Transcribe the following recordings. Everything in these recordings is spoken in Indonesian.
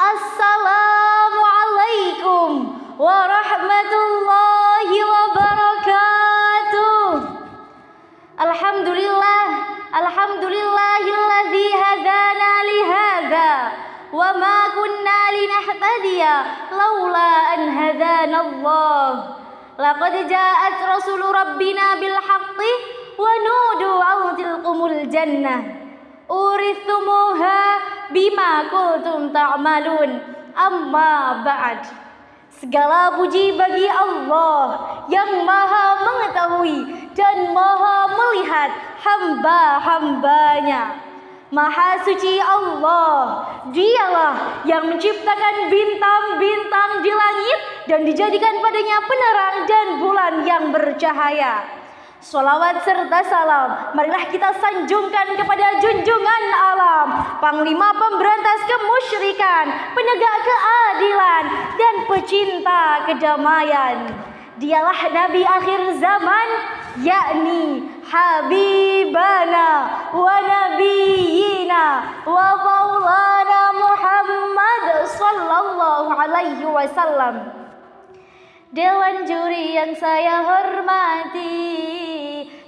Assalamualaikum warahmatullahi wabarakatuh. Alhamdulillahilladzi hadana lihadza wa ma kunna linahtadiya laula an hadanallah. Laqad ja'at rasulu rabbina bil haqqi wa nudu an tilkumul jannah urithumuha bima kuntum ta'malun. Amma ba'd. Segala puji bagi Allah yang maha mengetahui dan maha melihat hamba-hambanya. Maha suci Allah, dialah yang menciptakan bintang-bintang di langit dan dijadikan padanya penerang dan bulan yang bercahaya. Sholawat serta salam marilah kita sanjungkan kepada junjungan alam, Panglima pemberantas kemusyrikan, penegak keadilan dan pecinta kedamaian. Dialah Nabi akhir zaman, yakni Habibana wa Nabiyina wa Maulana Muhammad sallallahu alaihi wasallam. Dewan juri yang saya hormati,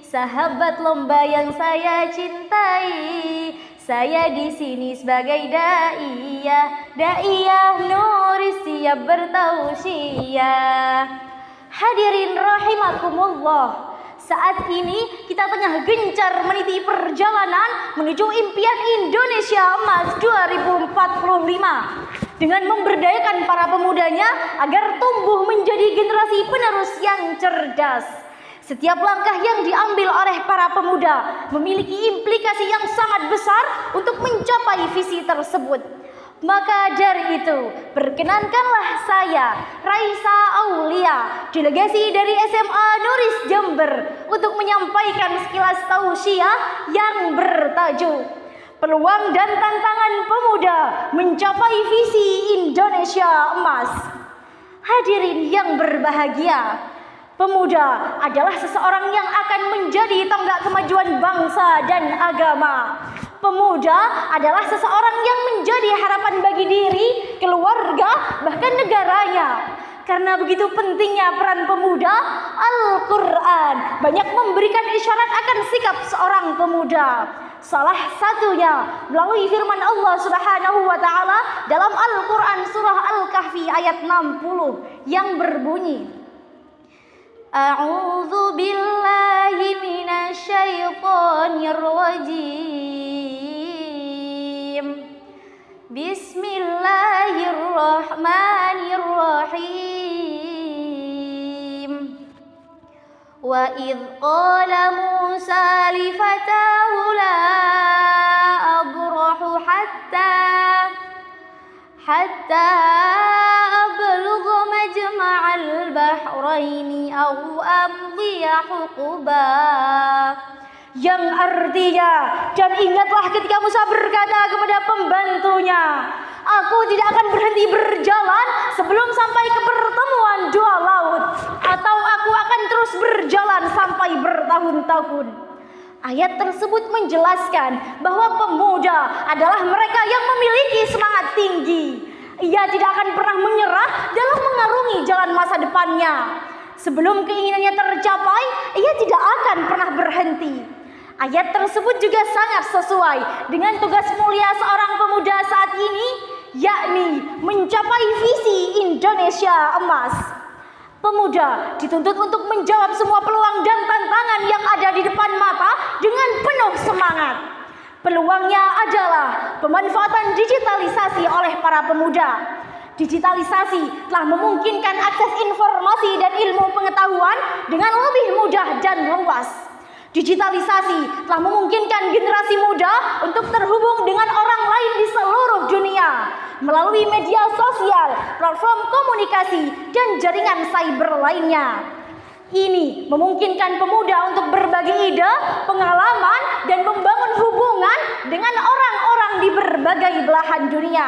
sahabat lomba yang saya cintai, saya di sini sebagai daiyah Nuris siap bertausiah. Hadirin rahimakumullah, saat ini kita tengah gencar meniti perjalanan menuju impian Indonesia Emas 2045 dengan memberdayakan para pemudanya agar tumbuh menjadi generasi penerus yang cerdas. Setiap langkah yang diambil oleh para pemuda memiliki implikasi yang sangat besar untuk mencapai visi tersebut. Maka dari itu, perkenankanlah saya, Raisa Aulia, delegasi dari SMA Nuris Jember, untuk menyampaikan sekilas tausiah yang bertajuk Peluang dan Tantangan Pemuda Mencapai Visi Indonesia Emas. Hadirin yang berbahagia, pemuda adalah seseorang yang akan menjadi tonggak kemajuan bangsa dan agama. Pemuda adalah seseorang yang menjadi harapan bagi diri, keluarga, bahkan negaranya. Karena begitu pentingnya peran pemuda, Al-Quran banyak memberikan isyarat akan sikap seorang pemuda. Salah satunya melalui firman Allah Subhanahu wa taala dalam Al-Quran surah Al-Kahfi ayat 60 yang berbunyi, A'udzu billahi minasyaitonir rajim. Bismillahirrahmanirrahim. Wa idh qala Musa li fatahu la abrahu hatta ablugha majma'al bahraini aw amdiya huquba. Yang artinya, dan ingatlah ketika Musa berkata kepada pembantunya, aku tidak akan berhenti berjalan sebelum sampai ke pertemuan dua laut, atau aku akan terus berjalan sampai bertahun-tahun. Ayat tersebut menjelaskan bahwa pemuda adalah mereka yang memiliki semangat tinggi. Ia tidak akan pernah menyerah dalam mengarungi jalan masa depannya. Sebelum keinginannya tercapai, ia tidak akan pernah berhenti. Ayat tersebut juga sangat sesuai dengan tugas mulia seorang pemuda saat ini, yakni mencapai visi Indonesia Emas. Pemuda dituntut untuk menjawab semua peluang dan tantangan yang ada di depan mata dengan penuh semangat. Peluangnya adalah pemanfaatan digitalisasi oleh para pemuda. Digitalisasi telah memungkinkan akses informasi dan ilmu pengetahuan dengan lebih mudah dan luas. Digitalisasi telah memungkinkan generasi muda untuk terhubung dengan orang lain di seluruh dunia melalui media sosial, platform komunikasi, dan jaringan cyber lainnya. Ini memungkinkan pemuda untuk berbagi ide, pengalaman, dan membangun hubungan dengan orang-orang di berbagai belahan dunia.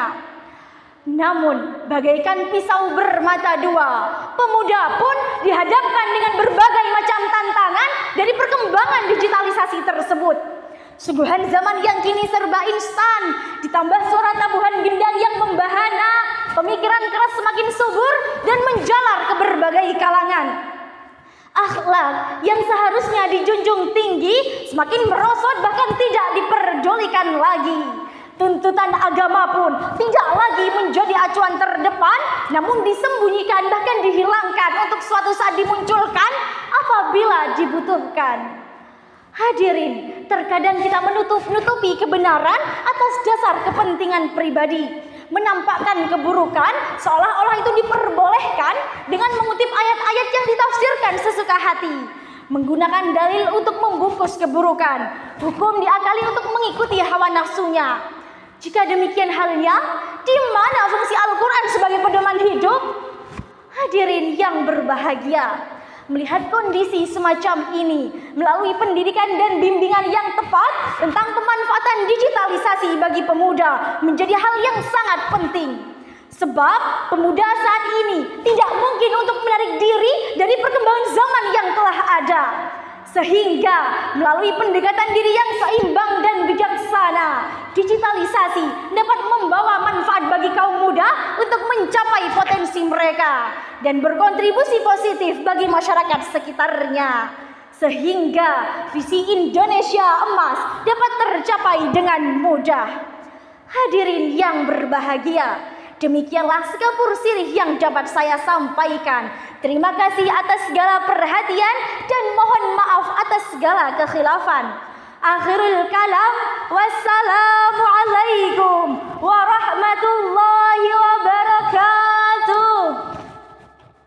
Namun, bagaikan pisau bermata dua, pemuda pun dihadapkan dengan berbagai macam tantangan dari perkembangan digitalisasi tersebut. Suguhan zaman yang kini serba instan, ditambah suara tabuhan gendang yang membahana, berbagai kalangan. Akhlak yang seharusnya dijunjung tinggi semakin merosot, bahkan tidak diperdulikan lagi. Tuntutan agama pun tidak lagi menjadi acuan terdepan, namun disembunyikan bahkan dihilangkan untuk suatu saat dimunculkan apabila dibutuhkan. Hadirin, terkadang kita menutup-nutupi kebenaran atas dasar kepentingan pribadi, menampakkan keburukan seolah-olah itu diperbolehkan dengan mengutip ayat-ayat yang ditafsirkan sesuka hati, menggunakan dalil untuk membungkus keburukan, hukum diakali untuk mengikuti hawa nafsunya. Jika demikian halnya, di mana fungsi Al-Quran sebagai pedoman hidup? Hadirin yang berbahagia, melihat kondisi semacam ini melalui pendidikan dan bimbingan yang tepat tentang pemanfaatan digitalisasi bagi pemuda menjadi hal yang sangat penting. Sebab pemuda saat ini tidak mungkin untuk menarik diri dari perkembangan zaman yang telah ada. Sehingga melalui pendekatan diri yang seimbang dan bijaksana, digitalisasi dapat membawa manfaat bagi kaum muda untuk mencapai potensi mereka dan berkontribusi positif bagi masyarakat sekitarnya, sehingga visi Indonesia emas dapat tercapai dengan mudah. Hadirin yang berbahagia, demikianlah sekapur sirih yang dapat saya sampaikan. Terima kasih atas segala perhatian dan mohon maaf atas segala kekhilafan. Akhirul kalam, wassalamualaikum warahmatullahi wabarakatuh.